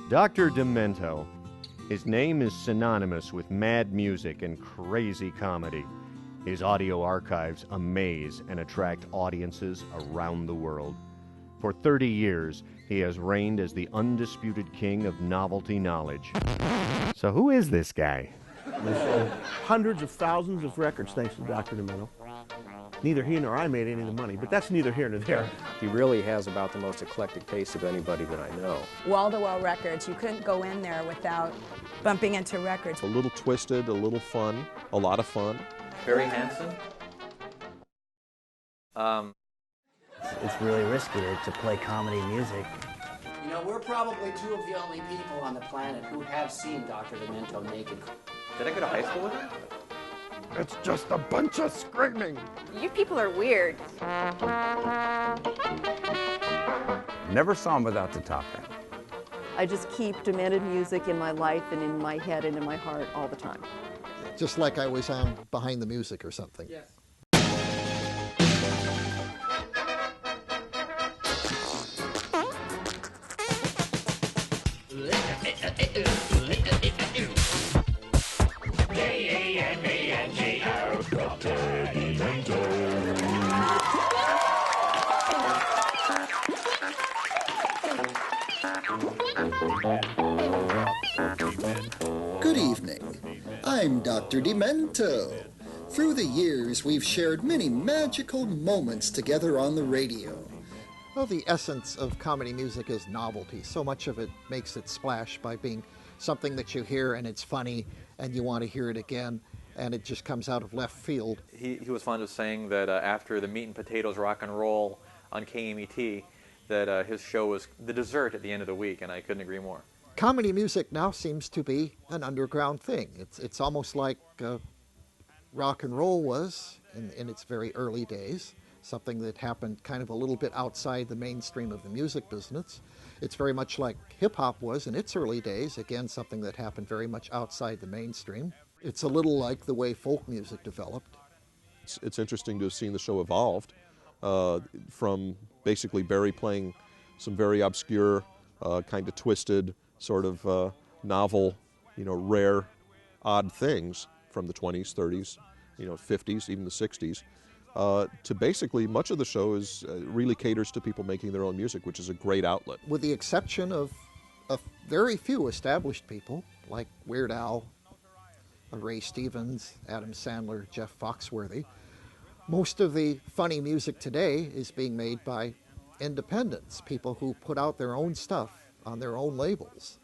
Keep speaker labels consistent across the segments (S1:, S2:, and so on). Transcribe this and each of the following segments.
S1: Dr. Demento. His name is synonymous with mad music and crazy comedy. His audio archives amaze and attract audiences around the world. For 30 years, he has reigned as the undisputed king of novelty knowledge. So who is this guy?
S2: We sold hundreds of thousands of records thanks to Dr. Demento. Neither he nor I made any of the money, but that's neither here nor there.
S3: He really has about the most eclectic taste of anybody that I know.
S4: Wall-to-wall records. You couldn't go in there without bumping into records.
S5: A little twisted, a little fun, a lot of fun.
S6: Barry Hansen?
S7: It's really risky to play comedy music.
S8: You know, we're probably two of the only people on the planet who have seen Dr. Demento naked.
S6: Did I go to high school with him?
S9: It's just a bunch of screaming.
S10: You people are weird.
S11: Never saw him without the top hat.
S12: I just keep demented music in my life and in my head and in my heart all the time.
S13: Just like I was on Behind the Music or something.
S8: Yes.
S14: Good evening. I'm Dr. Demento. Through the years, we've shared many magical moments together on the radio.
S13: Well, the essence of comedy music is novelty. So much of it makes it splash by being something that you hear and it's funny and you want to hear it again, and it just comes out of left field.
S6: He was fond of saying that after the meat and potatoes rock and roll on KMET, that his show was the dessert at the end of the week, and I couldn't agree more.
S13: Comedy music now seems to be an underground thing. It's almost like rock and roll was in its very early days, something that happened kind of a little bit outside the mainstream of the music business. It's very much like hip-hop was in its early days, again, something that happened very much outside the mainstream. It's a little like the way folk music developed.
S5: It's interesting to have seen the show evolved from basically Barry playing some very obscure, kind of twisted, sort of novel, rare, odd things from the 20s, 30s, 50s, even the 60s, to basically much of the show is really caters to people making their own music, which is a great outlet.
S13: With the exception of very few established people like Weird Al, Ray Stevens, Adam Sandler, Jeff Foxworthy, most of the funny music today is being made by independents, people who put out their own stuff on their own labels,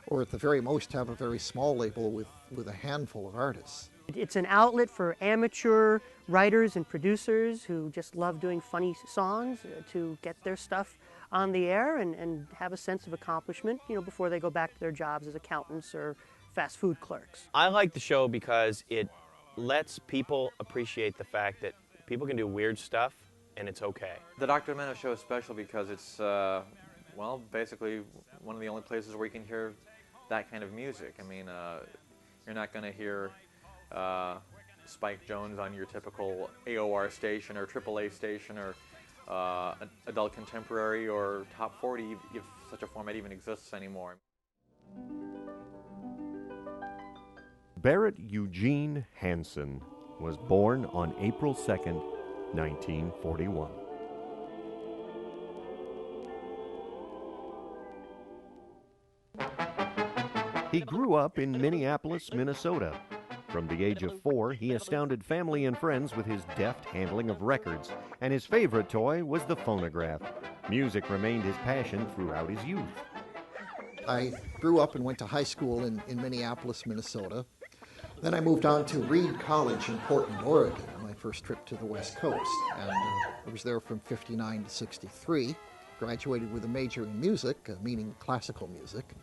S13: or at the very most have a very small label with a handful of artists.
S15: It's an outlet for amateur writers and producers who just love doing funny songs to get their stuff on the air and have a sense of accomplishment, before they go back to their jobs as accountants or fast food clerks.
S16: I like the show because it lets people appreciate the fact that people can do weird stuff and it's okay.
S6: The Dr. Demento show is special because it's, basically one of the only places where you can hear that kind of music. I mean, you're not going to hear Spike Jones on your typical AOR station or AAA station or adult contemporary or top 40, if such a format even exists anymore.
S1: Barrett Eugene Hansen was born on April 2nd, 1941. He grew up in Minneapolis, Minnesota. From the age of 4, he astounded family and friends with his deft handling of records, and his favorite toy was the phonograph. Music remained his passion throughout his youth.
S13: I grew up and went to high school in Minneapolis, Minnesota. Then I moved on to Reed College in Portland, Oregon, my first trip to the West Coast. And I was there from 59 to 63, graduated with a major in music, meaning classical music.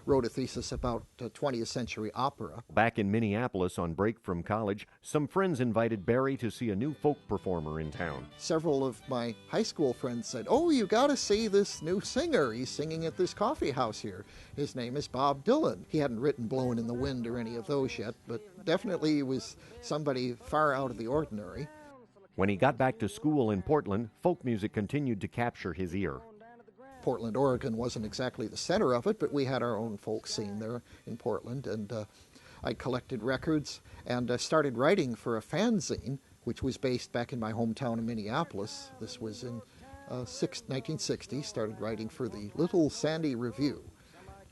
S13: Wrote a thesis about 20th century opera.
S1: Back in Minneapolis on break from college, some friends invited Barry to see a new folk performer in town.
S13: Several of my high school friends said, "Oh, you got to see this new singer. He's singing at this coffee house here. His name is Bob Dylan." He hadn't written Blowin' in the Wind or any of those yet, but definitely he was somebody far out of the ordinary.
S1: When he got back to school in Portland, folk music continued to capture his ear.
S13: Portland, Oregon wasn't exactly the center of it, but we had our own folk scene there in Portland, and I collected records and started writing for a fanzine, which was based back in my hometown of Minneapolis. This was in 1960, started writing for the Little Sandy Review,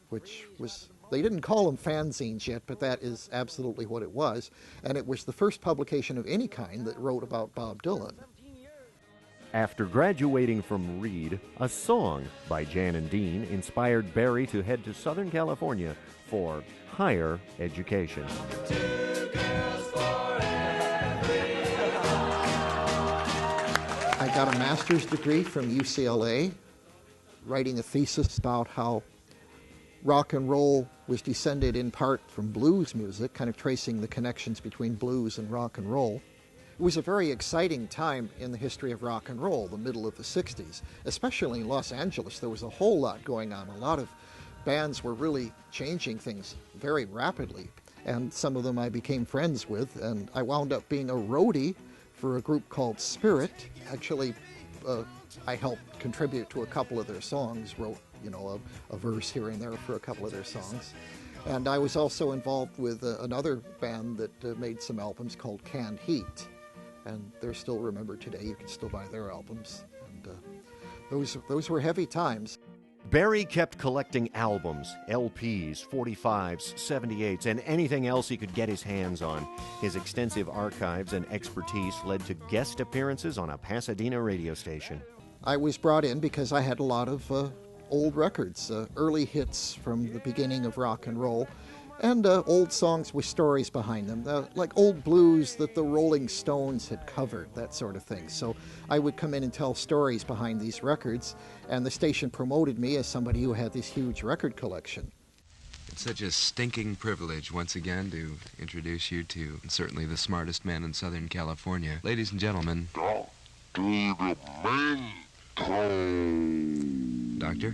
S13: which was, they didn't call them fanzines yet, but that is absolutely what it was. And it was the first publication of any kind that wrote about Bob Dylan.
S1: After graduating from Reed, a song by Jan and Dean inspired Barry to head to Southern California for higher education.
S13: I got a master's degree from UCLA, writing a thesis about how rock and roll was descended in part from blues music, kind of tracing the connections between blues and rock and roll. It was a very exciting time in the history of rock and roll, the middle of the 60s, especially in Los Angeles. There was a whole lot going on. A lot of bands were really changing things very rapidly, and some of them I became friends with, and I wound up being a roadie for a group called Spirit. Actually, I helped contribute to a couple of their songs, wrote, you know, a verse here and there for a couple of their songs. And I was also involved with another band that made some albums called Canned Heat, and they're still remembered today. You can still buy their albums, and those were heavy times.
S1: Barry kept collecting albums, LPs, 45s, 78s, and anything else he could get his hands on. His extensive archives and expertise led to guest appearances on a Pasadena radio station.
S13: I was brought in because I had a lot of old records, early hits from the beginning of rock and roll, and old songs with stories behind them, like old blues that the Rolling Stones had covered, that sort of thing. So I would come in and tell stories behind these records, and the station promoted me as somebody who had this huge record collection.
S10: It's such a stinking privilege once again to introduce you to certainly the smartest man in Southern California. Ladies and gentlemen, Doctor?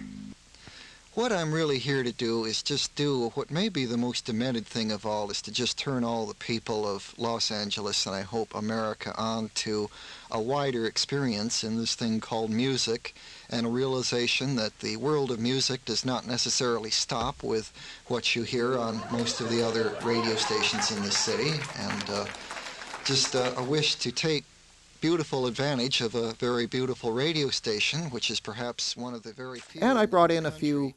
S13: What I'm really here to do is just do what may be the most demented thing of all, is to just turn all the people of Los Angeles, and I hope America, on to a wider experience in this thing called music, and a realization that the world of music does not necessarily stop with what you hear on most of the other radio stations in this city, and just a wish to take beautiful advantage of a very beautiful radio station, which is perhaps one of the very few. And I brought in a few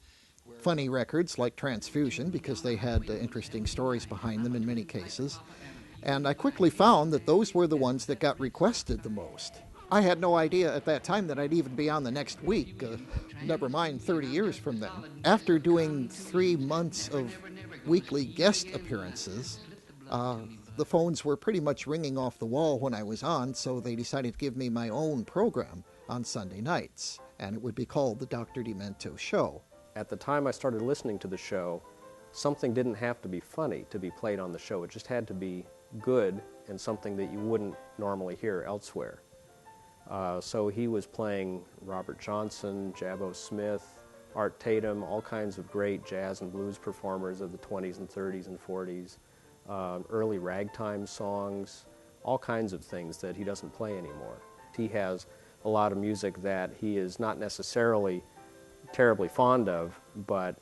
S13: funny records like Transfusion, because they had interesting stories behind them in many cases. And I quickly found that those were the ones that got requested the most. I had no idea at that time that I'd even be on the next week, never mind 30 years from then. After doing 3 months of weekly guest appearances, the phones were pretty much ringing off the wall when I was on, so they decided to give me my own program on Sunday nights, and it would be called the Dr. Demento Show.
S3: At the time I started listening to the show, something didn't have to be funny to be played on the show. It just had to be good and something that you wouldn't normally hear elsewhere. So he was playing Robert Johnson, Jabbo Smith, Art Tatum, all kinds of great jazz and blues performers of the 20s and 30s and 40s. Early ragtime songs, all kinds of things that he doesn't play anymore. He has a lot of music that he is not necessarily terribly fond of, but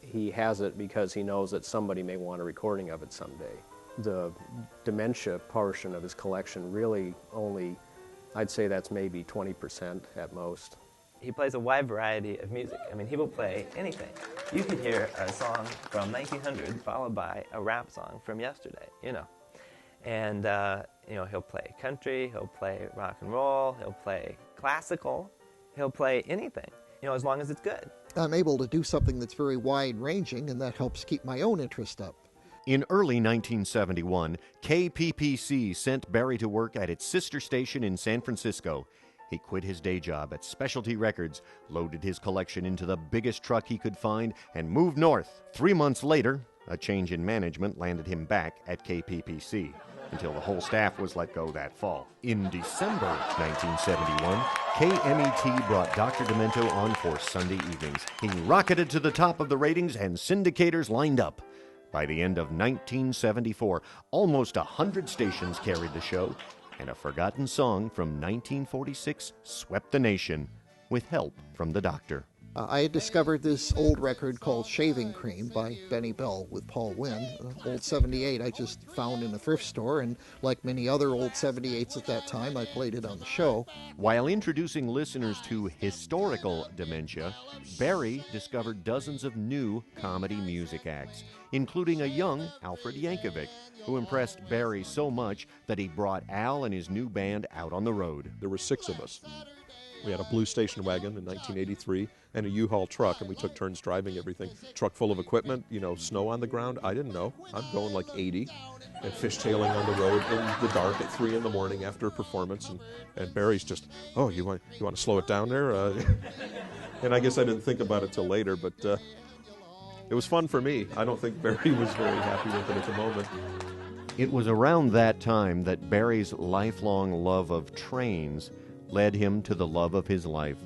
S3: he has it because he knows that somebody may want a recording of it someday. The Dementia portion of his collection really only, I'd say that's maybe 20% at most.
S17: He plays a wide variety of music. I mean, he will play anything. You could hear a song from 1900 followed by a rap song from yesterday, you know. And, you know, he'll play country, he'll play rock and roll, he'll play classical, he'll play anything, you know, as long as it's good.
S13: I'm able to do something that's very wide-ranging, and that helps keep my own interest up.
S1: In early 1971, KPPC sent Barry to work at its sister station in San Francisco. He quit his day job at Specialty Records, loaded his collection into the biggest truck he could find, and moved north. 3 months later, a change in management landed him back at KPPC, until the whole staff was let go that fall. In December 1971, KMET brought Dr. Demento on for Sunday evenings. He rocketed to the top of the ratings, and syndicators lined up. By the end of 1974, almost 100 stations carried the show, and a forgotten song from 1946 swept the nation with help from the doctor.
S13: I had discovered this old record called Shaving Cream by Benny Bell with Paul Wynn, an old 78 I just found in a thrift store, and like many other old 78s at that time, I played it on the show.
S1: While introducing listeners to historical dementia, Barry discovered dozens of new comedy music acts, including a young Alfred Yankovic, who impressed Barry so much that he brought Al and his new band out on the road.
S5: There were 6 of us. We had a blue station wagon in 1983 and a U-Haul truck, and we took turns driving everything. Truck full of equipment, you know, snow on the ground. I didn't know. I'm going like 80 and fishtailing on the road in the dark at 3 in the morning after a performance. And Barry's just, oh, you want to slow it down there? And I guess I didn't think about it till later, but it was fun for me. I don't think Barry was very happy with it at the moment.
S1: It was around that time that Barry's lifelong love of trains led him to the love of his life.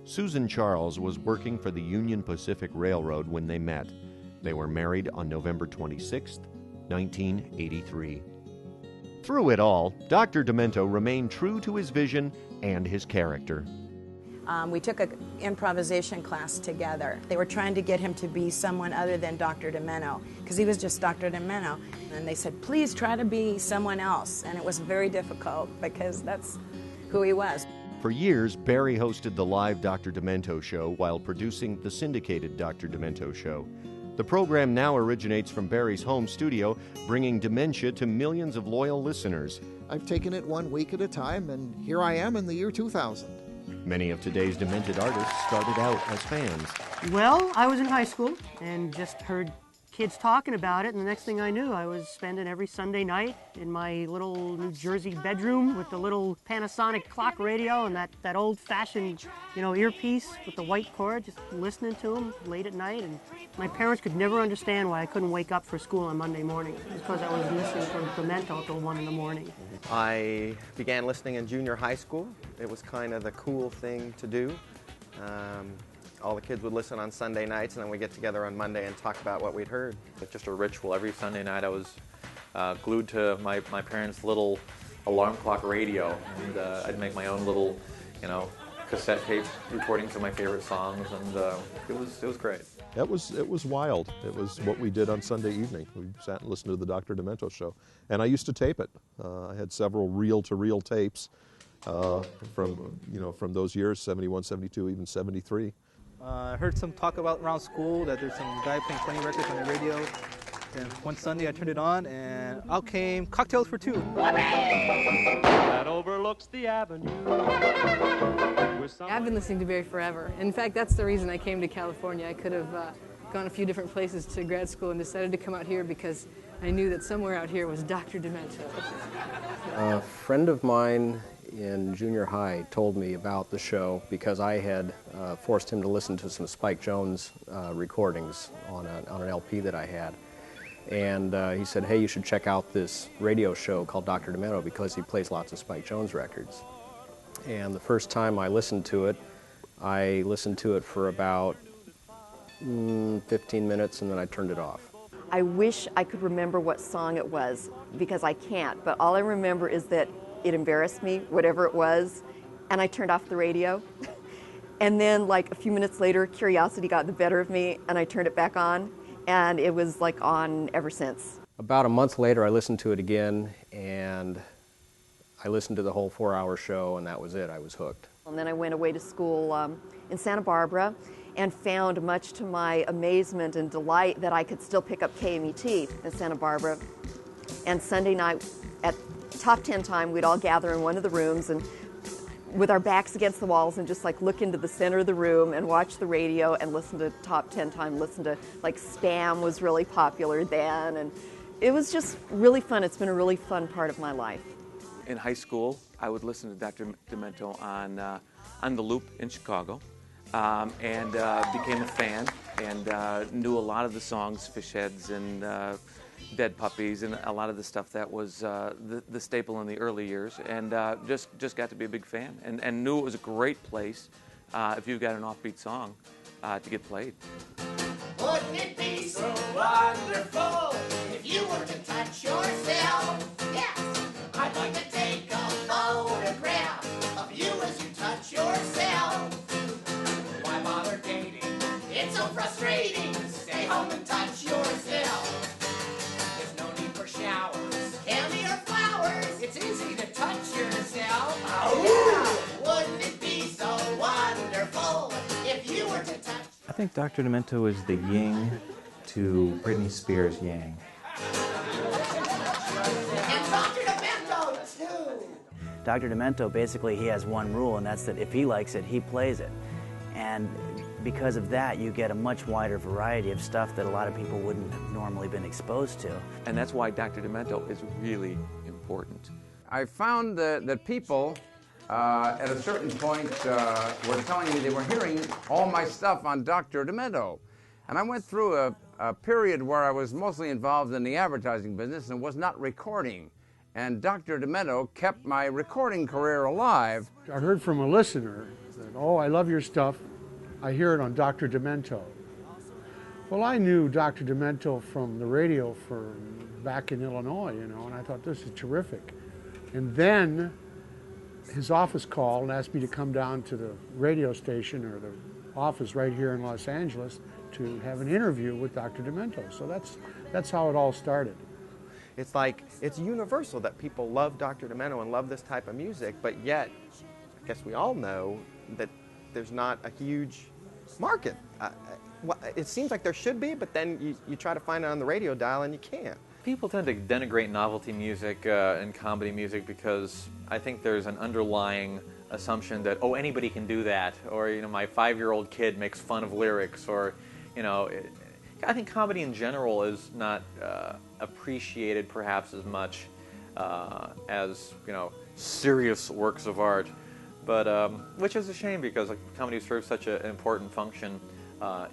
S1: Susan Charles was working for the Union Pacific Railroad when they met. They were married on November 26, 1983. Through it all, Dr. Demento remained true to his vision and his character.
S4: We took an improvisation class together. They were trying to get him to be someone other than Dr. Demento, because he was just Dr. Demento. And they said, please try to be someone else. And it was very difficult because that's who he was.
S1: For years, Barry hosted the live Dr. Demento show while producing the syndicated Dr. Demento show. The program now originates from Barry's home studio, bringing dementia to millions of loyal listeners.
S13: I've taken it 1 week at a time, and here I am in the year 2000.
S1: Many of today's demented artists started out as fans.
S15: Well, I was in high school and just heard kids talking about it, and the next thing I knew, I was spending every Sunday night in my little New Jersey bedroom with the little Panasonic clock radio and that old-fashioned, earpiece with the white cord, just listening to them late at night. And my parents could never understand why I couldn't wake up for school on Monday morning, because I was listening to Demento till 1 in the morning.
S3: I began listening in junior high school. It was kind of the cool thing to do. All the kids would listen on Sunday nights, and then we'd get together on Monday and talk about what we'd heard.
S6: It's just a ritual. Every Sunday night I was glued to my parents' little alarm clock radio, and I'd make my own little, cassette tape recordings of my favorite songs, and it was great.
S5: It was wild. It was what we did on Sunday evening. We sat and listened to the Dr. Demento show, and I used to tape it. I had several reel-to-reel tapes from those years, 71, 72, even 73.
S18: I heard some talk about around school that there's some guy playing funny records on the radio. And one Sunday I turned it on, and out came Cocktails for Two.
S19: That overlooks the avenue.
S20: I've been listening to Barry forever. In fact, that's the reason I came to California. I could have gone a few different places to grad school and decided to come out here because I knew that somewhere out here was Dr. Demento.
S3: A friend of mine in junior high told me about the show because I had forced him to listen to some Spike Jones recordings on an LP that I had. And he said, hey, you should check out this radio show called Dr. Demento because he plays lots of Spike Jones records. And the first time I listened to it for about 15 minutes, and then I turned it off.
S12: I wish I could remember what song it was, because I can't, but all I remember is that it embarrassed me, whatever it was, and I turned off the radio. And then like a few minutes later, curiosity got the better of me, and I turned it back on, and it was like on ever since.
S3: About a month later, I listened to it again, and I listened to the whole 4-hour show, and that was it. I was hooked.
S12: And then I went away to school in Santa Barbara and found, much to my amazement and delight, that I could still pick up KMET in Santa Barbara. And Sunday night at Top 10 time, we'd all gather in one of the rooms and with our backs against the walls and just like look into the center of the room and watch the radio and listen to Top 10 time, listen to like Spam was really popular then, and it was just really fun. It's been a really fun part of my life.
S21: In high school, I would listen to Dr. Demento on the Loop in Chicago, and became a fan and knew a lot of the songs, Fish Heads and Dead Puppies, and a lot of the stuff that was the staple in the early years, and just got to be a big fan, and knew it was a great place if you've got an offbeat song to get played.
S22: Wouldn't it be so wonderful if you were to touch yourself? Yes, I'd like to take a photograph of you as you touch yourself. Why bother taking It's so frustrating. Stay home and touch yourself. There's no need for showers, candy or flowers. It's easy to touch yourself. Oh, yeah. Wouldn't it be so wonderful if you were to touch?
S2: I think Dr. Demento is the yin to Britney Spears' yang.
S22: And Dr. Demento, too.
S7: Dr. Demento, basically, he has one rule, and that's that if he likes it, he plays it. And because of that, you get a much wider variety of stuff that a lot of people wouldn't have normally been exposed to.
S21: And that's why Dr. Demento is really important.
S11: I found that people at a certain point were telling me they were hearing all my stuff on Dr. Demento. And I went through a period where I was mostly involved in the advertising business and was not recording. And Dr. Demento kept my recording career alive.
S23: I heard from a listener that, oh, I love your stuff. I hear it on Dr. Demento. Well, I knew Dr. Demento from the radio back in Illinois, you know, and I thought, this is terrific. And then his office called and asked me to come down to the radio station or the office right here in Los Angeles to have an interview with Dr. Demento. So that's how it all started.
S24: It's like, it's universal that people love Dr. Demento and love this type of music, but yet, I guess we all know that there's not a huge market. It seems like there should be, but then you try to find it on the radio dial and you can't.
S6: People tend to denigrate novelty music and comedy music because I think there's an underlying assumption that, oh, anybody can do that, or, you know, my 5-year-old kid makes fun of lyrics, or, you know, I think comedy in general is not appreciated perhaps as much as, you know, serious works of art, but which is a shame because comedy serves such an important function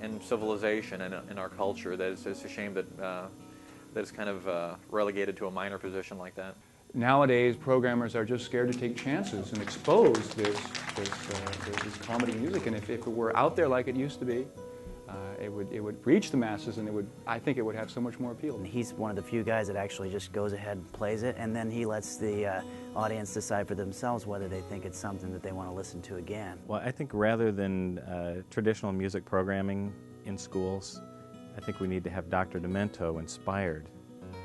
S6: in civilization and in our culture that it's a shame that that it's kind of relegated to a minor position like that.
S25: Nowadays, programmers are just scared to take chances and expose this comedy music, and if it were out there like it used to be, it would reach the masses, and I think it would have so much more appeal.
S7: He's one of the few guys that actually just goes ahead and plays it, and then he lets the audience decide for themselves whether they think it's something that they want to listen to again.
S2: Well, I think rather than traditional music programming in schools, I think we need to have Dr. Demento-inspired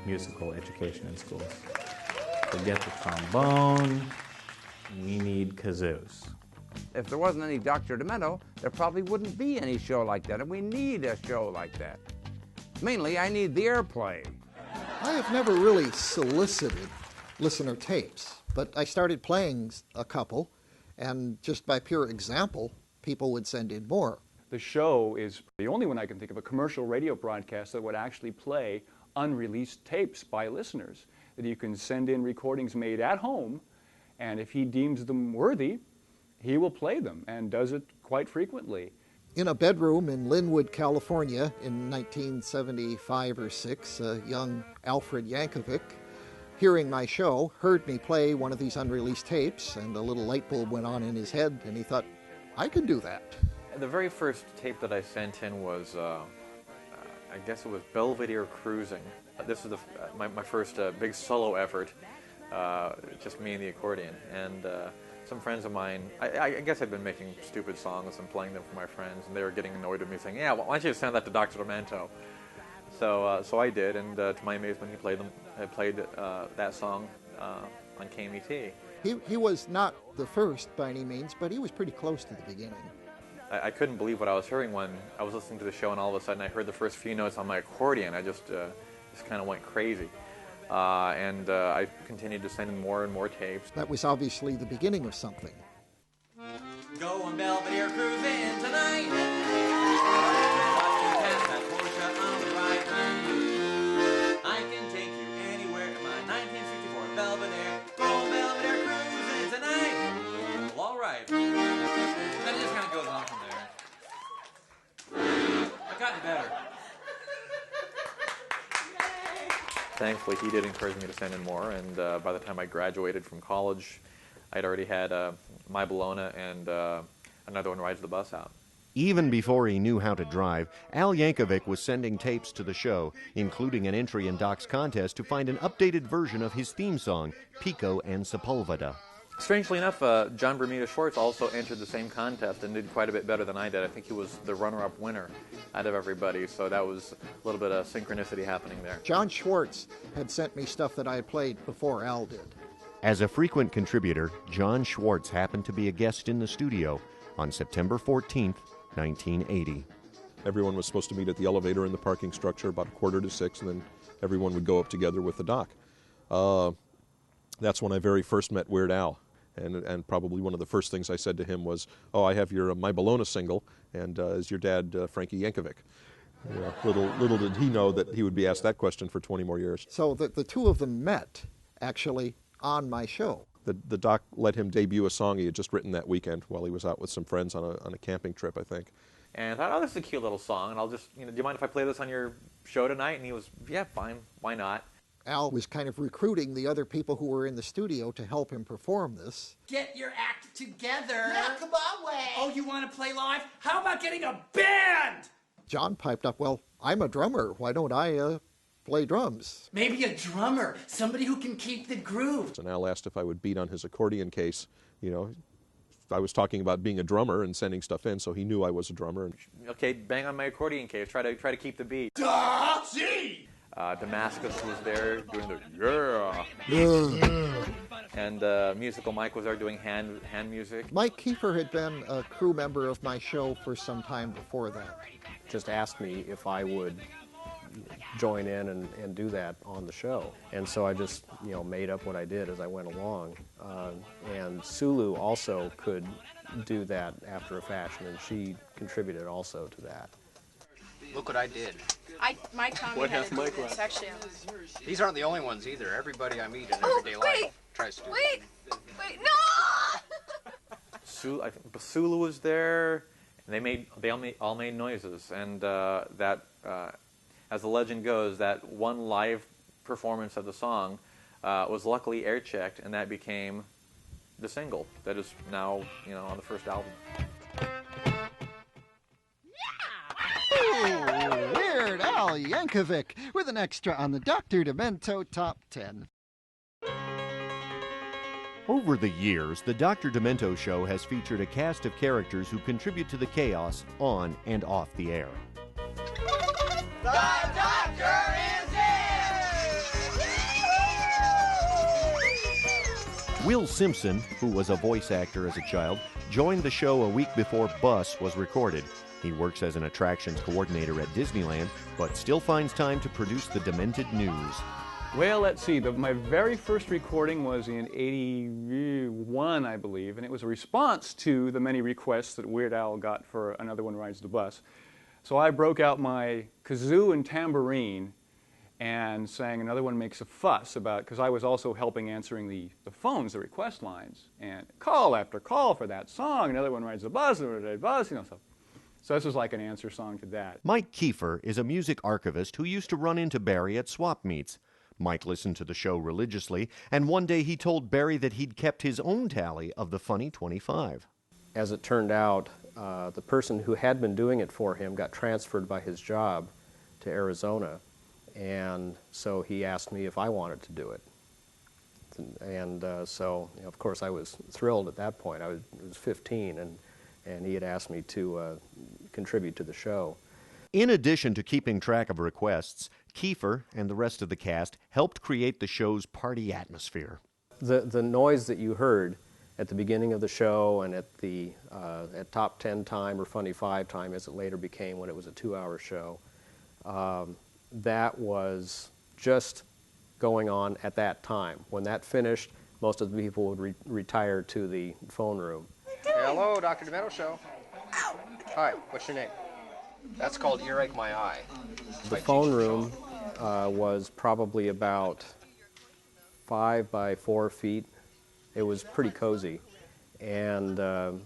S2: musical education in schools. Forget the trombone, we need kazoos.
S11: If there wasn't any Dr. Demento, there probably wouldn't be any show like that, and we need a show like that. Mainly, I need the airplay.
S13: I have never really solicited listener tapes, but I started playing a couple, and just by pure example, people would send in more.
S25: The show is the only one I can think of, a commercial radio broadcast that would actually play unreleased tapes by listeners, that you can send in recordings made at home, and if he deems them worthy, he will play them, and does it quite frequently.
S13: In a bedroom in Linwood, California in 1975 or 6, young Alfred Yankovic, hearing my show, heard me play one of these unreleased tapes, and a little light bulb went on in his head, and he thought, I can do that.
S6: The very first tape that I sent in was, I guess it was Belvedere Cruising. This was my first big solo effort, just me and the accordion. And some friends of mine, I guess I'd been making stupid songs and playing them for my friends, and they were getting annoyed with me saying, yeah, why don't you send that to Dr. Demento? So I did, and to my amazement, I played that song on KMET.
S13: He was not the first by any means, but he was pretty close to the beginning.
S6: I couldn't believe what I was hearing when I was listening to the show, and all of a sudden I heard the first few notes on my accordion. I just kind of went crazy. And I continued to send in more and more tapes.
S13: That was obviously the beginning of something.
S22: Go on Belvedere cruising tonight. Watching past that Porsche on the right. I can take you anywhere in my 1964 Belvedere. Go on Belvedere cruising tonight. Well, all right. Then it just kind of goes on from there. I've gotten better.
S6: Thankfully, he did encourage me to send in more, and by the time I graduated from college, I'd already had My Bologna and Another One Rides the Bus out.
S1: Even before he knew how to drive, Al Yankovic was sending tapes to the show, including an entry in Doc's contest to find an updated version of his theme song, Pico and Sepulveda.
S6: Strangely enough, John Bermuda Schwartz also entered the same contest and did quite a bit better than I did. I think he was the runner-up winner out of everybody, so that was a little bit of synchronicity happening there.
S13: John Schwartz had sent me stuff that I had played before Al did.
S1: As a frequent contributor, John Schwartz happened to be a guest in the studio on September 14th, 1980.
S5: Everyone was supposed to meet at the elevator in the parking structure about 5:45, and then everyone would go up together with the doc. That's when I very first met Weird Al. And probably one of the first things I said to him was, "Oh, I have your My Bologna single, and is your dad Frankie Yankovic?" Little did he know that he would be asked that question for 20 more years.
S13: So the two of them met, actually, on my show.
S5: The doc let him debut a song he had just written that weekend while he was out with some friends on a camping trip, I think.
S6: And I thought, oh, this is a cute little song, and I'll just, do you mind if I play this on your show tonight? And he was, yeah, fine, why not?
S13: Al was kind of recruiting the other people who were in the studio to help him perform this.
S22: Get your act together. Yeah, come on, Wayne. Oh, you want to play live? How about getting a band?
S13: John piped up, "Well, I'm a drummer. Why don't I play drums?"
S22: Maybe a drummer, somebody who can keep the groove.
S5: And Al asked if I would beat on his accordion case. I was talking about being a drummer and sending stuff in, so he knew I was a drummer.
S6: Okay, bang on my accordion case. Try to keep the beat.
S22: Gee!
S6: Damascus was there doing the yeah. And Musical Mike was there doing hand music.
S13: Mike Kiefer had been a crew member of my show for some time before that.
S3: Just asked me if I would join in and do that on the show. And so I just, made up what I did as I went along. And Sulu also could do that after a fashion, and she contributed also to that.
S8: Look what I did.
S9: My Tommy had to do this, actually.
S8: These aren't the only ones either. Everybody I meet in everyday life tries to do
S9: Wait, no!
S6: I think Basula was there, and they all made noises, and as the legend goes, that one live performance of the song was luckily air checked, and that became the single that is now on the first album.
S10: Weird Al Yankovic with an extra on the Dr. Demento Top 10.
S1: Over the years, the Dr. Demento Show has featured a cast of characters who contribute to the chaos on and off the air.
S22: The doctor is in!
S1: Will Simpson, who was a voice actor as a child, joined the show a week before Bus was recorded. He works as an attractions coordinator at Disneyland, but still finds time to produce the Demented News.
S25: Well, let's see. My very first recording was in '81, I believe, and it was a response to the many requests that Weird Al got for Another One Rides the Bus. So I broke out my kazoo and tambourine and sang Another One Makes a Fuss because I was also helping answering the phones, the request lines, and call after call for that song, Another One Rides the Bus, So this was like an answer song to that.
S1: Mike Kiefer is a music archivist who used to run into Barry at swap meets. Mike listened to the show religiously, and one day he told Barry that he'd kept his own tally of the Funny 25.
S3: As it turned out, the person who had been doing it for him got transferred by his job to Arizona, and so he asked me if I wanted to do it. And so, of course, I was thrilled at that point. I was 15, and he had asked me to contribute to the show.
S1: In addition to keeping track of requests, Kiefer and the rest of the cast helped create the show's party atmosphere.
S3: The noise that you heard at the beginning of the show and at the Top 10 time or Funny 5 time, as it later became when it was a 2-hour show, that was just going on at that time. When that finished, most of the people would retire to the phone room.
S8: Hello, Dr. Demento Show. Hi, what's your name? That's called Earache My Eye.
S3: The phone room was probably about 5 by 4 feet. It was pretty cozy. And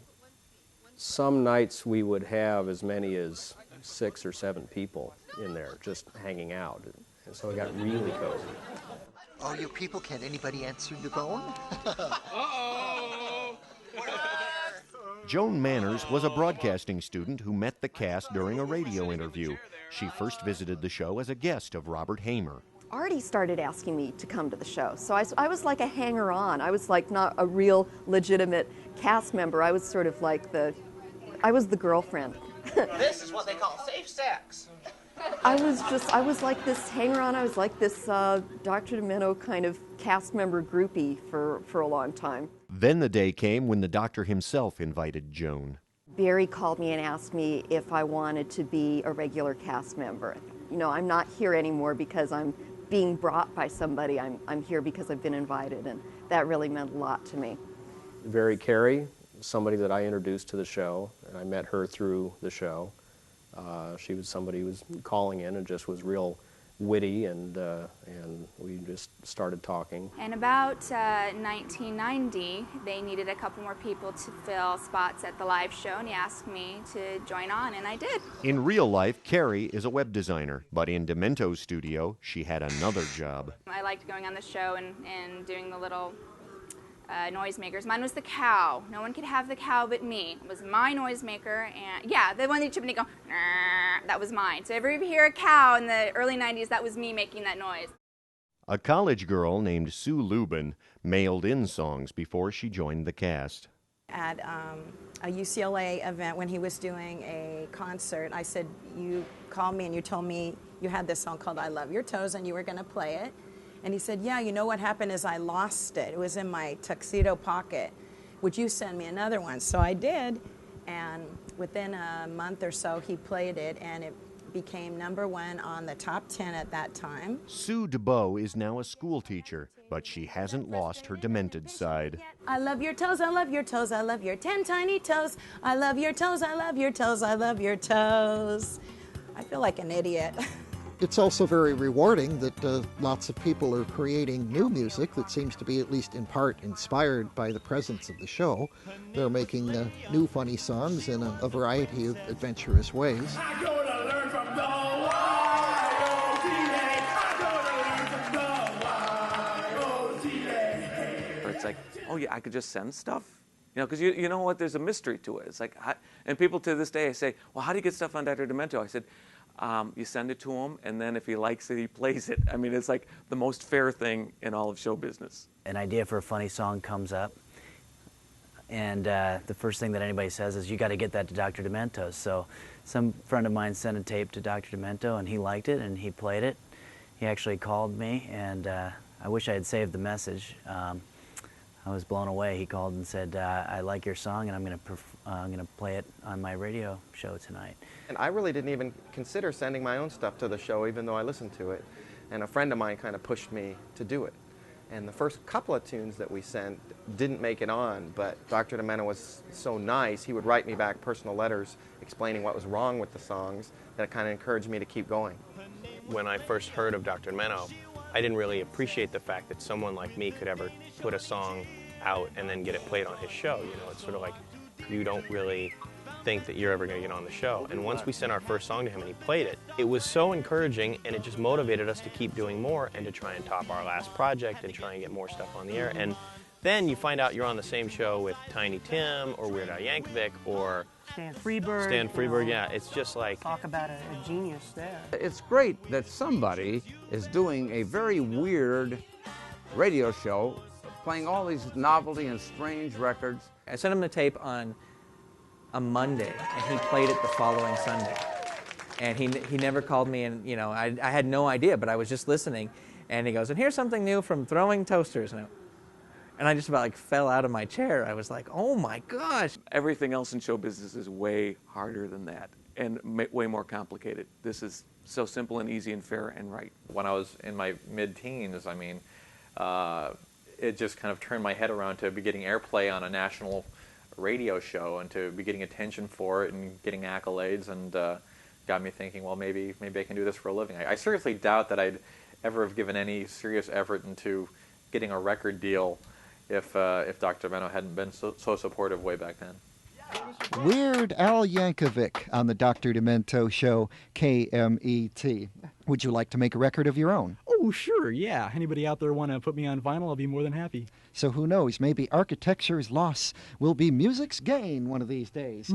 S3: some nights we would have as many as 6 or 7 people in there just hanging out. And so it got really cozy.
S10: Oh, you people, can't anybody answer the phone?
S1: Joan Manners was a broadcasting student who met the cast during a radio interview. She first visited the show as a guest of Robert Hamer.
S12: Artie started asking me to come to the show. So I was like a hanger-on. I was like not a real legitimate cast member. I was sort of like I was the girlfriend.
S8: This is what they call safe sex.
S12: I was like this hanger-on. I was like this Dr. Demento kind of cast member groupie for a long time.
S1: Then the day came when the doctor himself invited Joan.
S12: Barry called me and asked me if I wanted to be a regular cast member. You know, I'm not here anymore because I'm being brought by somebody. I'm here because I've been invited, and that really meant a lot to me.
S3: Very Carey, somebody that I introduced to the show, and I met her through the show. She was somebody who was calling in and just was real witty, and we just started talking.
S4: And about 1990, they needed a couple more people to fill spots at the live show, and he asked me to join on, and I did.
S1: In real life, Carrie is a web designer, but in Demento's studio, she had another job.
S4: I liked going on the show and doing the little noisemakers. Mine was the cow. No one could have the cow but me. It was my noisemaker, and yeah, the one that chip and go, that was mine. So if you ever hear a cow in the early 90s, that was me making that noise.
S1: A college girl named Sue Lubin mailed in songs before she joined the cast.
S14: At a UCLA event when he was doing a concert, I said, you called me and you told me you had this song called I Love Your Toes and you were going to play it. And he said, yeah, you know what happened is I lost it. It was in my tuxedo pocket. Would you send me another one? So I did, and within a month or so, he played it, and it became #1 on the top 10 at that time.
S1: Sue DeBow is now a school teacher, but she hasn't lost her demented side.
S14: I love your toes, I love your toes, I love your 10 tiny toes. I love your toes, I love your toes, I love your toes. I feel like an idiot.
S13: It's also very rewarding that lots of people are creating new music that seems to be at least in part inspired by the presence of the show. They're making new funny songs in a variety of adventurous ways.
S21: It's like, oh yeah, I could just send stuff? You know, because you know what, there's a mystery to it. It's like, and people to this day say, well, how do you get stuff on Dr. Demento? I said, you send it to him, and then if he likes it, he plays it. I mean, it's like the most fair thing in all of show business.
S7: An idea for a funny song comes up, and the first thing that anybody says is, you got to get that to Dr. Demento. So some friend of mine sent a tape to Dr. Demento, and he liked it, and he played it. He actually called me, and I wish I had saved the message. I was blown away. He called and said, I like your song, and I'm going to play it on my radio show tonight.
S24: And I really didn't even consider sending my own stuff to the show, even though I listened to it. And a friend of mine kind of pushed me to do it. And the first couple of tunes that we sent didn't make it on, but Dr. Demento was so nice, he would write me back personal letters explaining what was wrong with the songs, that it kind of encouraged me to keep going.
S15: When I first heard of Dr. Demento, I didn't really appreciate the fact that someone like me could ever put a song out and then get it played on his show. You know, it's sort of like you don't really think that you're ever going to get on the show. And once we sent our first song to him and he played it, it was so encouraging, and it just motivated us to keep doing more and to try and top our last project and try and get more stuff on the air. And then you find out you're on the same show with Tiny Tim or Weird Al Yankovic or
S16: Stan Freberg.
S15: Stan Freberg, yeah. It's just like...
S16: Talk about a genius there.
S11: It's great that somebody is doing a very weird radio show, playing all these novelty and strange records.
S6: I sent him the tape on a Monday, and he played it the following Sunday. And he never called me, and you know, I had no idea, but I was just listening. And he goes, and here's something new from Throwing Toasters. And I just about like fell out of my chair. I was like, oh my gosh.
S21: Everything else in show business is way harder than that and way more complicated. This is so simple and easy and fair and right.
S6: When I was in my mid-teens, I mean, it just kind of turned my head around to be getting airplay on a national radio show and to be getting attention for it and getting accolades, and got me thinking, well, maybe I can do this for a living. I seriously doubt that I'd ever have given any serious effort into getting a record deal if Dr. Demento hadn't been so supportive way back then.
S10: Weird Al Yankovic on the Dr. Demento show, KMET. Would you like to make a record of your own?
S17: Oh, sure, yeah. Anybody out there want to put me on vinyl, I'll be more than happy.
S10: So who knows, maybe architecture's loss will be music's gain one of these days.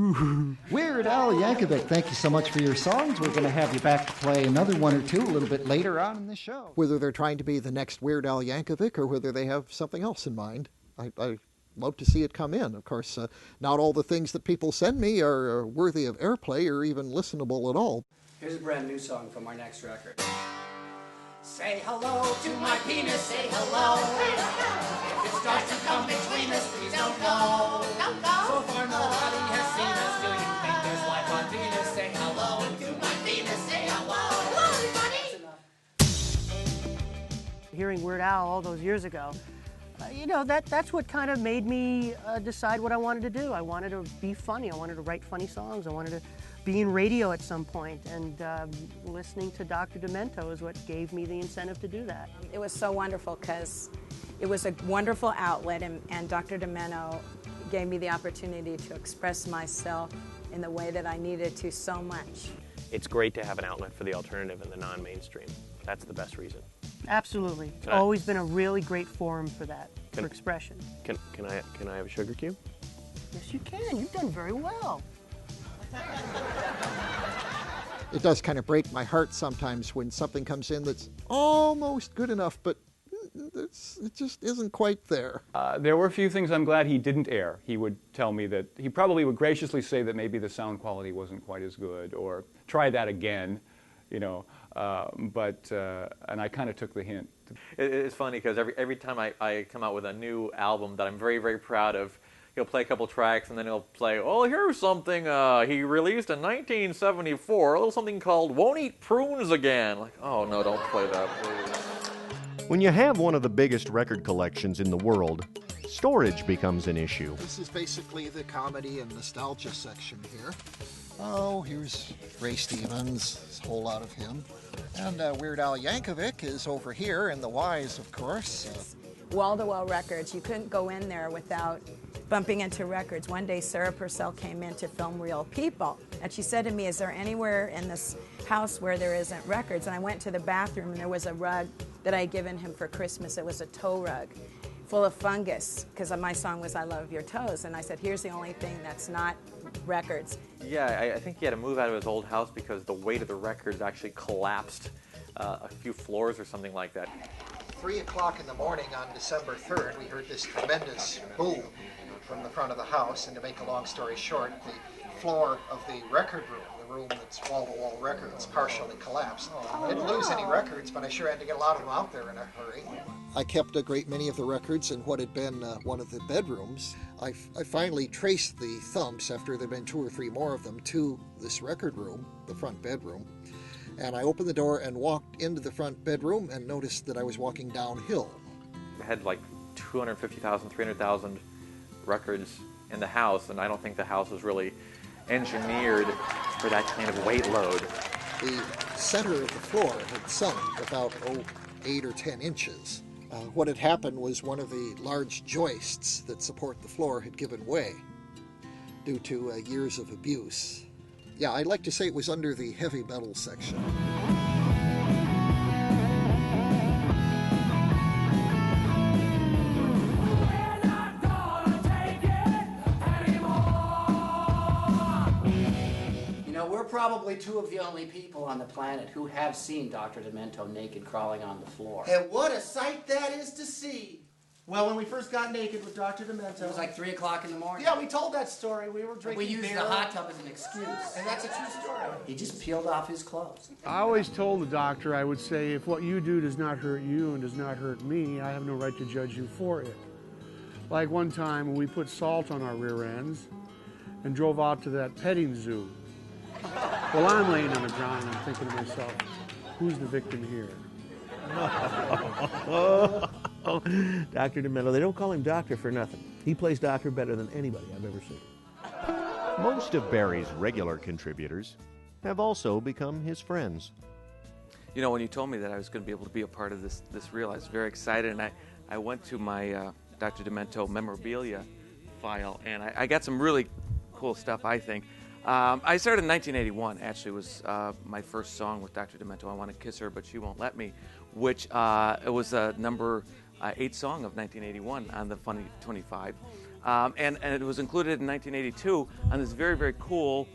S10: Weird Al Yankovic, thank you so much for your songs. We're going to have you back to play another one or two a little bit later on in the show.
S13: Whether they're trying to be the next Weird Al Yankovic or whether they have something else in mind, I love to see it come in. Of course, not all the things that people send me are worthy of airplay or even listenable at all.
S18: Here's a brand new song from our next record.
S22: Say hello to my penis, say hello. If it starts to come between us, please don't go. Don't go. So far nobody has seen us. Do you think there's life on Venus? Say hello to my penis, say hello. Hello, everybody.
S16: Hearing Weird Al all those years ago, you know, that's what kind of made me decide what I wanted to do. I wanted to be funny. I wanted to write funny songs. I wanted to be in radio at some point, and listening to Dr. Demento is what gave me the incentive to do that.
S14: It was so wonderful because it was a wonderful outlet, and Dr. Demento gave me the opportunity to express myself in the way that I needed to so much.
S15: It's great to have an outlet for the alternative and the non-mainstream. That's the best reason.
S16: Absolutely. It's always been a really great forum for that, for expression.
S15: Can I have a sugar cube?
S16: Yes, you can. You've done very well.
S13: It does kind of break my heart sometimes when something comes in that's almost good enough, but it just isn't quite there.
S25: There were a few things I'm glad he didn't air. He would tell me that he probably would graciously say that maybe the sound quality wasn't quite as good, or try that again, you know. And I kind of took the hint.
S6: It's funny because every time I come out with a new album that I'm very, very proud of, he'll play a couple tracks and then he'll play, oh, here's something he released in 1974, a little something called Won't Eat Prunes Again. Like, oh, no, don't play that, please.
S1: When you have one of the biggest record collections in the world, storage becomes an issue.
S13: This is basically the comedy and nostalgia section here. Oh, here's Ray Stevens, there's a whole lot of him. And Weird Al Yankovic is over here in the Y's, of course.
S14: Wall-to-wall records, you couldn't go in there without bumping into records. One day Sarah Purcell came in to film Real People, and she said to me, is there anywhere in this house where there isn't records? And I went to the bathroom and there was a rug that I had given him for Christmas. It was a toe rug full of fungus, because my song was I Love Your Toes, and I said, here's the only thing that's not records.
S6: Yeah, I think he had to move out of his old house because the weight of the records actually collapsed a few floors or something like that.
S13: 3 o'clock in the morning on December 3rd, we heard this tremendous boom from the front of the house, and to make a long story short, the floor of the record room, the room that's wall-to-wall records, partially collapsed. I didn't lose any records, but I sure had to get a lot of them out there in a hurry. I kept a great many of the records in what had been one of the bedrooms. I finally traced the thumps, after there had been 2 or 3 more of them, to this record room, the front bedroom. And I opened the door and walked into the front bedroom and noticed that I was walking downhill.
S6: I had like 250,000, 300,000 records in the house, and I don't think the house was really engineered for that kind of weight load.
S13: The center of the floor had sunk about 8 or 10 inches. What had happened was one of the large joists that support the floor had given way due to years of abuse. Yeah, I'd like to say it was under the heavy metal section.
S18: You know, we're probably 2 of the only people on the planet who have seen Dr. Demento naked crawling on the floor.
S8: And what a sight that is to see. Well, when we first got naked with Dr. Demento...
S18: It was like 3 o'clock in the morning.
S8: Yeah, we told that story. We were drinking beer.
S18: We used the hot tub as an excuse.
S8: And that's a true story.
S18: He just peeled off his clothes.
S19: I always told the doctor, I would say, if what you do does not hurt you and does not hurt me, I have no right to judge you for it. Like one time when we put salt on our rear ends and drove out to that petting zoo. Well, I'm laying on the ground and I'm thinking to myself, who's the victim here?
S20: Dr. Demento, they don't call him doctor for nothing. He plays doctor better than anybody I've ever seen.
S1: Most of Barry's regular contributors have also become his friends.
S21: You know, when you told me that I was going to be able to be a part of this reel, I was very excited, and I went to my Dr. Demento memorabilia file, and I got some really cool stuff, I think. I started in 1981, actually, was my first song with Dr. Demento, I Want to Kiss Her, But She Won't Let Me, which it was a number 8 song of 1981 on the Funny 25. And it was included in 1982 on this very, very cool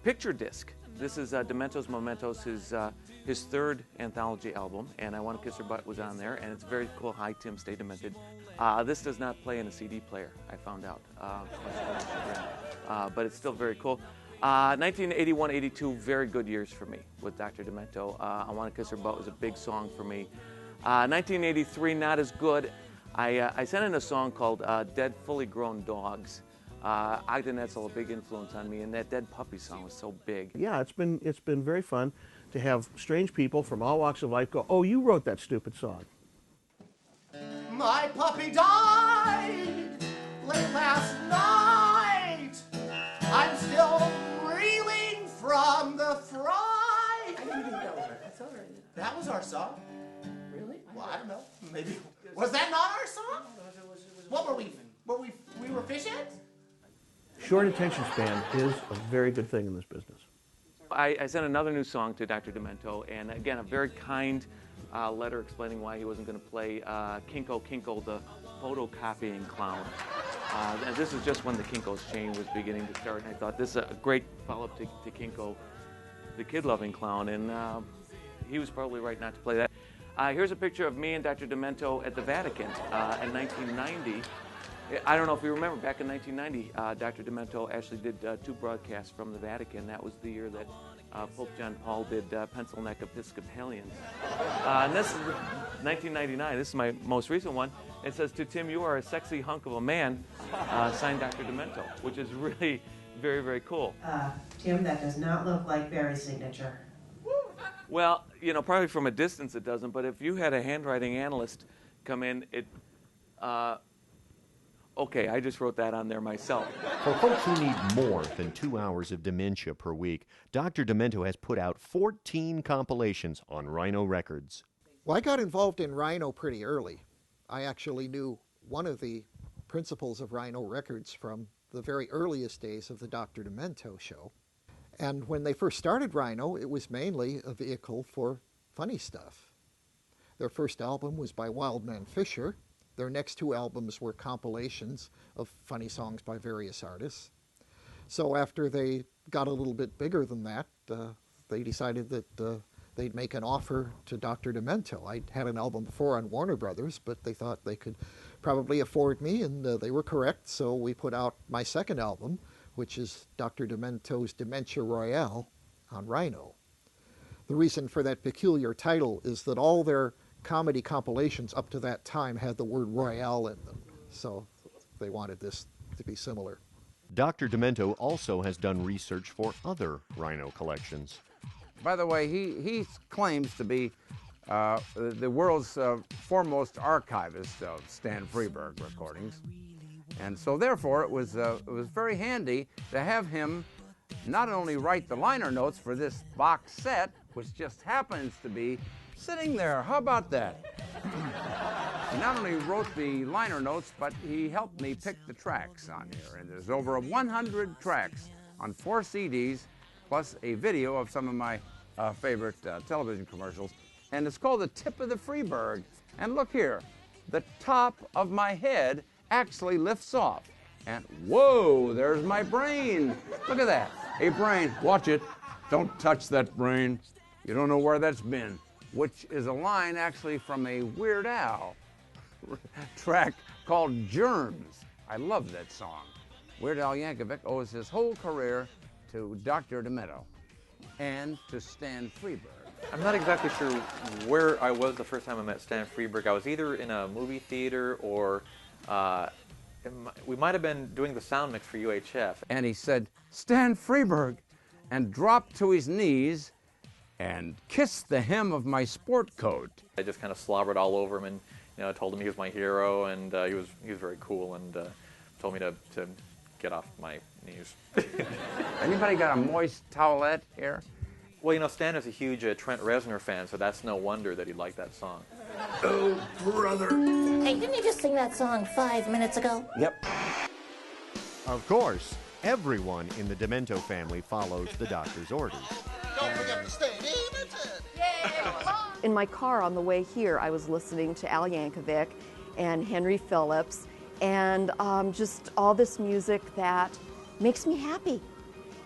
S21: picture disc. This is Demento's Mementos, his third anthology album, and I Want to Kiss Her Butt was on there, and it's very cool. Hi, Tim, Stay Demented. This does not play in a CD player, I found out. But it's still very cool. 1981-82, very good years for me with Dr. Demento. I Want to Kiss Her Butt was a big song for me. 1983, not as good. I sent in a song called Dead Fully Grown Dogs. Ogden Etzel, a big influence on me, and that Dead Puppy song was so big.
S20: Yeah, it's been very fun to have strange people from all walks of life go, oh, you wrote that stupid song.
S22: My puppy died late last night. I'm still reeling from the fright.
S18: I didn't think that was her. That's all right.
S22: That was our song.
S18: Really?
S22: Well, I don't know. Maybe. Was that not our song? What were we? We were fish heads?
S20: Short attention span is a very good thing in this business.
S21: I sent another new song to Dr. Demento, and again, a very kind letter explaining why he wasn't going to play Kinko Kinko, the photocopying clown. And this is just when the Kinko's chain was beginning to start, and I thought this is a great follow-up to Kinko, the kid-loving clown, and he was probably right not to play that. Here's a picture of me and Dr. Demento at the Vatican in 1990. I don't know if you remember, back in 1990, Dr. Demento actually did 2 broadcasts from the Vatican. That was the year that Pope John Paul did Pencil Neck Episcopalians. And this is 1999. This is my most recent one. It says, "To Tim, you are a sexy hunk of a man," signed Dr. Demento, which is really very, very cool.
S2: Tim, that does not look like Barry's signature.
S21: Well, you know, probably from a distance it doesn't, but if you had a handwriting analyst come in, okay, I just wrote that on there myself.
S1: For folks who need more than 2 hours of dementia per week, Dr. Demento has put out 14 compilations on Rhino Records.
S13: Well, I got involved in Rhino pretty early. I actually knew one of the principals of Rhino Records from the very earliest days of the Dr. Demento show. And when they first started Rhino, it was mainly a vehicle for funny stuff. Their first album was by Wildman Fisher. Their next 2 albums were compilations of funny songs by various artists. So after they got a little bit bigger than that, they decided that they'd make an offer to Dr. Demento. I had an album before on Warner Brothers, but they thought they could probably afford me, and they were correct. So we put out my second album, which is Dr. Demento's Dementia Royale on Rhino. The reason for that peculiar title is that all their comedy compilations up to that time had the word Royale in them, so they wanted this to be similar.
S1: Dr. Demento also has done research for other Rhino collections.
S11: By the way, he claims to be the world's foremost archivist of Stan Freberg recordings. And so therefore it was very handy to have him not only write the liner notes for this box set, which just happens to be sitting there. How about that? He not only wrote the liner notes, but he helped me pick the tracks on here. And there's over 100 tracks on 4 CDs, plus a video of some of my favorite television commercials. And it's called The Tip of the Freberg. And look here, the top of my head actually lifts off. And whoa, there's my brain. Look at that. Hey, brain, watch it. Don't touch that brain. You don't know where that's been. Which is a line actually from a Weird Al track called Germs. I love that song. Weird Al Yankovic owes his whole career to Dr. Demento and to Stan Freberg.
S6: I'm not exactly sure where I was the first time I met Stan Freberg. I was either in a movie theater or we might have been doing the sound mix for UHF.
S11: And he said, "Stan Freberg," and dropped to his knees and kissed the hem of my sport coat.
S6: I just kind of slobbered all over him and told him he was my hero, and he was very cool, and told me to get off my knees.
S11: Anybody got a moist towelette here?
S6: Well, Stan is a huge Trent Reznor fan, so that's no wonder that he liked that song.
S11: Oh, brother.
S5: Hey, didn't you just sing that song 5 minutes ago?
S11: Yep.
S1: Of course, Everyone in the Demento family follows the doctor's orders.
S13: Don't forget to stay Demented.
S3: In my car on the way here, I was listening to Al Yankovic and Henry Phillips and just all this music that makes me happy.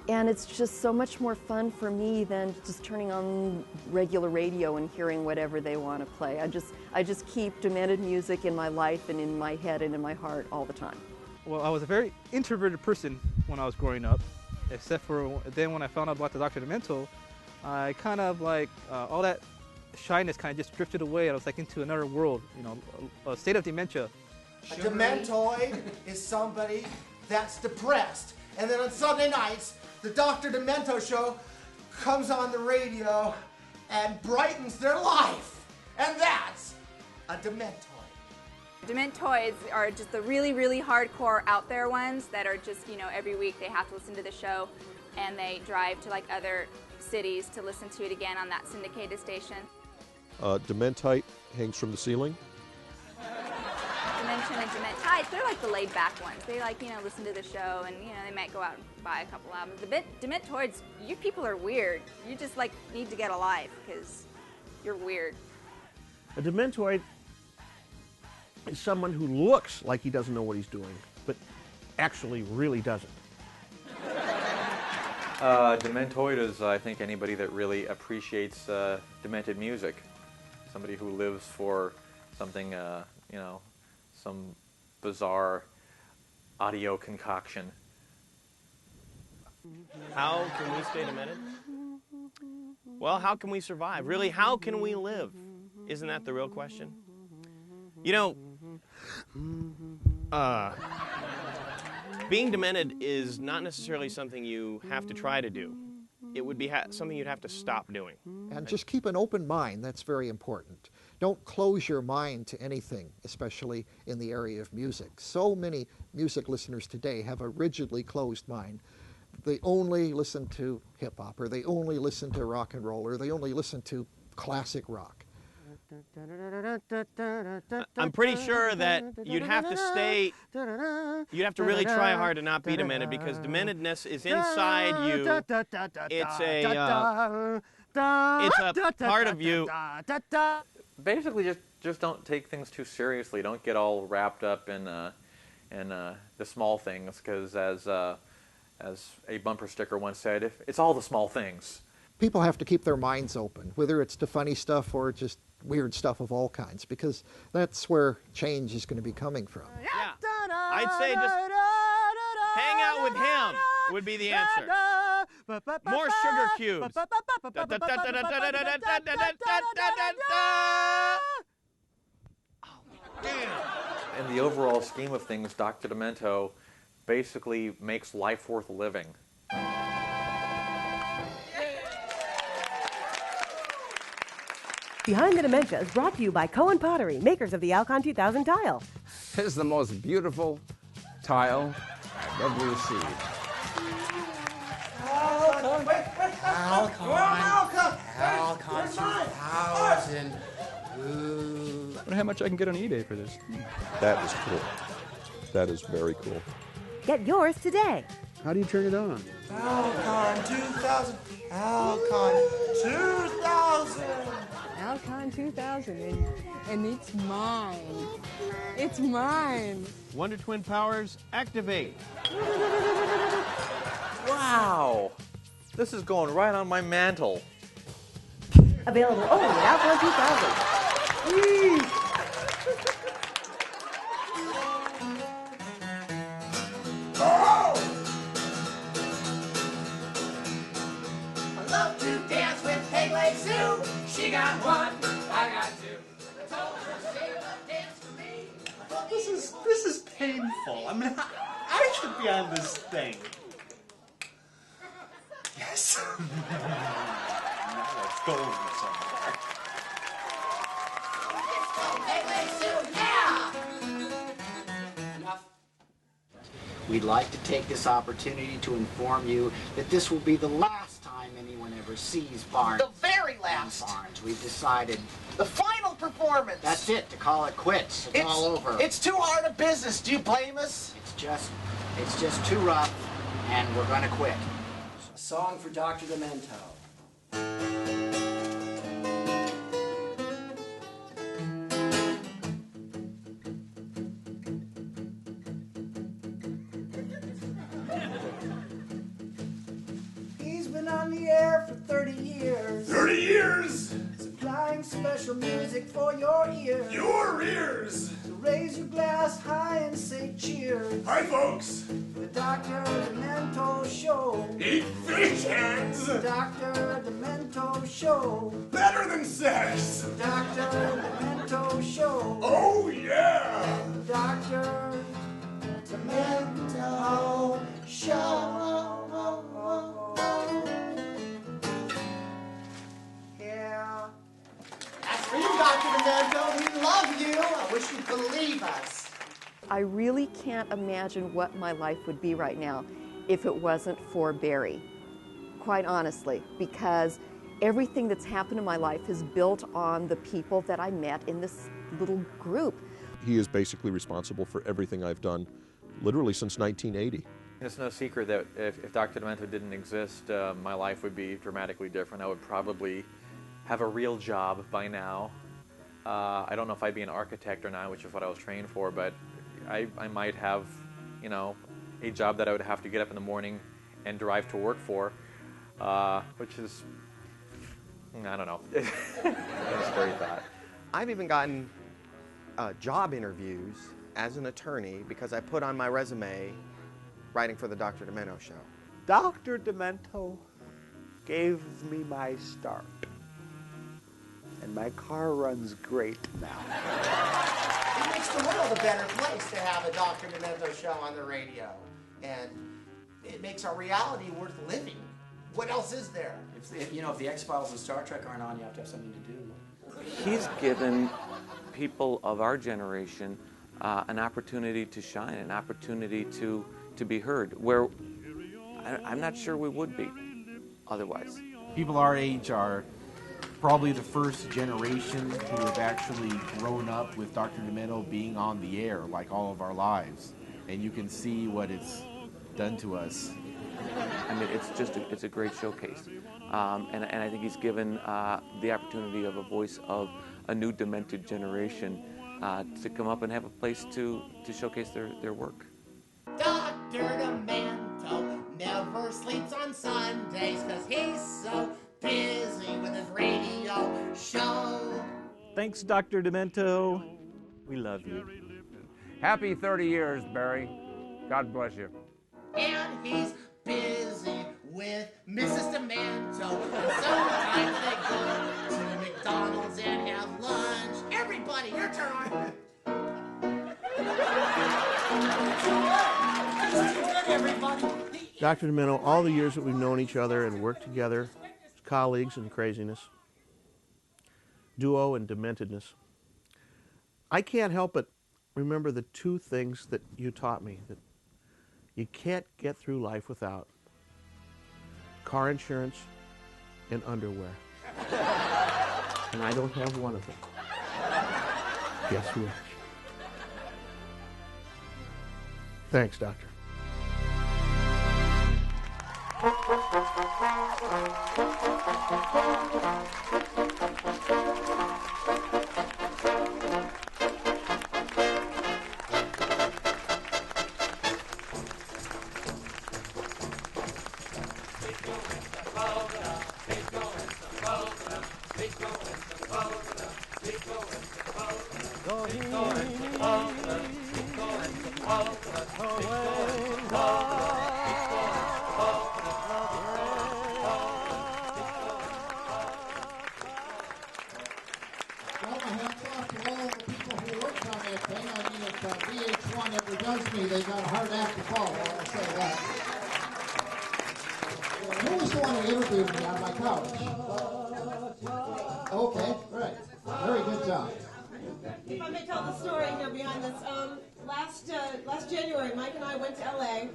S3: And it's just so much more fun for me than just turning on regular radio and hearing whatever they want to play. I just keep Demented music in my life and in my head and in my heart all the time.
S5: Well, I was a very introverted person when I was growing up, except for then when I found out about the Dr. Demento, I kind of like, all that shyness kind of just drifted away. I was like into another world, you know, a state of dementia.
S9: A dementoid is somebody that's depressed. And then on Sunday nights, the Dr. Demento show comes on the radio and brightens their life. And that's a dementoid.
S4: Dementoids are just the really, really hardcore out there ones that are just, you know, every week they have to listen to the show and they drive to like other cities to listen to it again on that syndicated station.
S12: Dementite hangs from the ceiling.
S4: Dementia and Dementites, they're like the laid back ones. They like, you know, listen to the show and, you know, they might go out and buy a couple albums. The Dementoids, you people are weird. You just like need to get a life because you're weird.
S20: A Dementoid is someone who looks like he doesn't know what he's doing, but actually really doesn't.
S6: Dementoid is, I think, anybody that really appreciates demented music. Somebody who lives for something, you know, some bizarre audio concoction.
S15: How can we stay demented? Well, how can we survive? Really, how can we live? Isn't that the real question? You know, being demented is not necessarily something you have to try to do. It would be something you'd have to stop doing.
S13: And just keep an open mind. That's very important. Don't close your mind to anything, especially in the area of music. So many music listeners today have a rigidly closed mind. They only listen to hip-hop, or they only listen to rock and roll, or they only listen to classic rock.
S15: I'm pretty sure that you'd have to really try hard to not be demented, because dementedness is inside you. It's a part of you.
S6: Basically, just don't take things too seriously. Don't get all wrapped up in the small things, because as a bumper sticker once said, it's all the small things.
S13: People have to keep their minds open, whether it's to funny stuff or just weird stuff of all kinds, because that's where change is going to be coming from.
S15: Yeah, I'd say just hang out with him would be the answer. More sugar cubes.
S6: In the overall scheme of things, Dr. Demento basically makes life worth living.
S23: Behind the Dementia is brought to you by Cohen Pottery, makers of the ALCON 2000 tile.
S11: This is the most beautiful tile I've ever received.
S18: ALCON 2000. Ooh.
S17: I wonder how much I can get on eBay for this.
S12: That is cool. That is very cool.
S23: Get yours today.
S19: How do you turn it on?
S9: ALCON 2000. ALCON 2000.
S26: ALCON 2000, and it's mine. It's mine.
S21: Wonder Twin powers, activate.
S6: Wow! This is going right on my mantle.
S23: Available only at ALCON 2000.
S22: I love to dance with Peg Leg Sue. She got one, I got two. I told her she would dance for me.
S27: This is painful. I mean, I should be on this thing. Yes. Now let's go over somewhere.
S22: Peg Leg Sue, yeah!
S18: Enough. We'd like to take this opportunity to inform you that this will be the last time anyone ever sees Barnes.
S9: The very last.
S18: Barnes. We've decided.
S9: The final performance.
S18: That's it, to call it quits. It's all over.
S9: It's too hard a business. Do you blame us?
S18: It's just too rough, and we're gonna quit. A song for Dr. Demento. He's been on the air for 30 years.
S22: 30 years!
S18: Supplying special music for your ears.
S22: Your ears!
S18: So raise your glass high and say cheers.
S22: Hi, folks!
S18: The Dr. Demento Show.
S22: Eat fish heads!
S18: Dr. Demento Show.
S22: Better than sex!
S18: Dr. Demento Show.
S22: Oh, yeah!
S18: Dr. Demento Show. Yeah.
S9: That's for you, Dr. Demento. We love you. I wish you'd believe us.
S3: I really can't imagine what my life would be right now if it wasn't for Barry, quite honestly, because everything that's happened in my life is built on the people that I met in this little group.
S12: He is basically responsible for everything I've done, literally since 1980.
S6: It's no secret that if Dr. Demento didn't exist, my life would be dramatically different. I would probably have a real job by now. I don't know if I'd be an architect or not, which is what I was trained for, but I might have, you know, a job that I would have to get up in the morning and drive to work for, which is, I don't know, it's a scary thought.
S7: I've even gotten job interviews as an attorney because I put on my resume writing for the Dr. Demento Show.
S8: Dr. Demento gave me my start, and my car runs great now.
S9: It makes the world a better place to have a Dr. Demento Show on the radio. And it makes our reality worth living. What else is there?
S18: If the X-Files and Star Trek aren't on, you have to have something to do.
S21: He's given people of our generation an opportunity to shine, an opportunity to be heard, where I'm not sure we would be otherwise.
S10: People our age are probably the first generation who have actually grown up with Dr. Demento being on the air like all of our lives. And you can see what it's done to us.
S21: I mean, it's a great showcase. And I think he's given the opportunity of a voice of a new demented generation to come up and have a place to showcase their work.
S22: Dr. Demento never sleeps on Sundays because he's so busy with his radio show.
S14: Thanks, Dr. Demento. We love you.
S11: Happy 30 years, Barry. God bless you.
S22: And he's busy with Mrs. Demento. And sometimes they go to McDonald's and have lunch. Everybody, your turn.
S20: Dr. Demento, all the years that we've known each other and worked together as colleagues in craziness, duo and dementedness, I can't help but remember the two things that you taught me that you can't get through life without: car insurance and underwear. And I don't have one of them. Guess which? Thanks, Doctor.
S16: They got a hard act to follow, I'll say that. Who was the one who interviewed me on my couch? Okay, right. Very good job.
S24: If I may tell the story here behind this, last January, Mike and I went to LA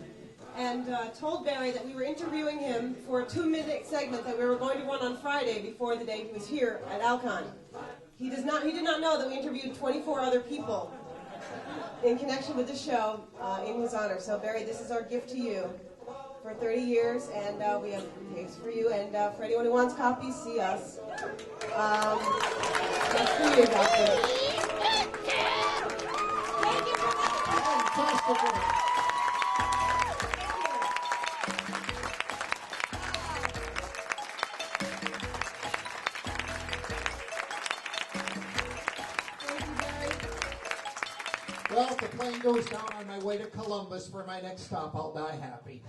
S24: and told Barry that we were interviewing him for a 2-minute segment that we were going to run on Friday before the day he was here at ALCON. He did not know that we interviewed 24 other people in connection with the show in his honor. So Barry, this is our gift to you. for 30 years, and we have tapes for you. And for anyone who wants copies, see us. That's for you, Doctor.
S16: Well, if the plane goes down on my way to Columbus for my next stop, I'll die happy.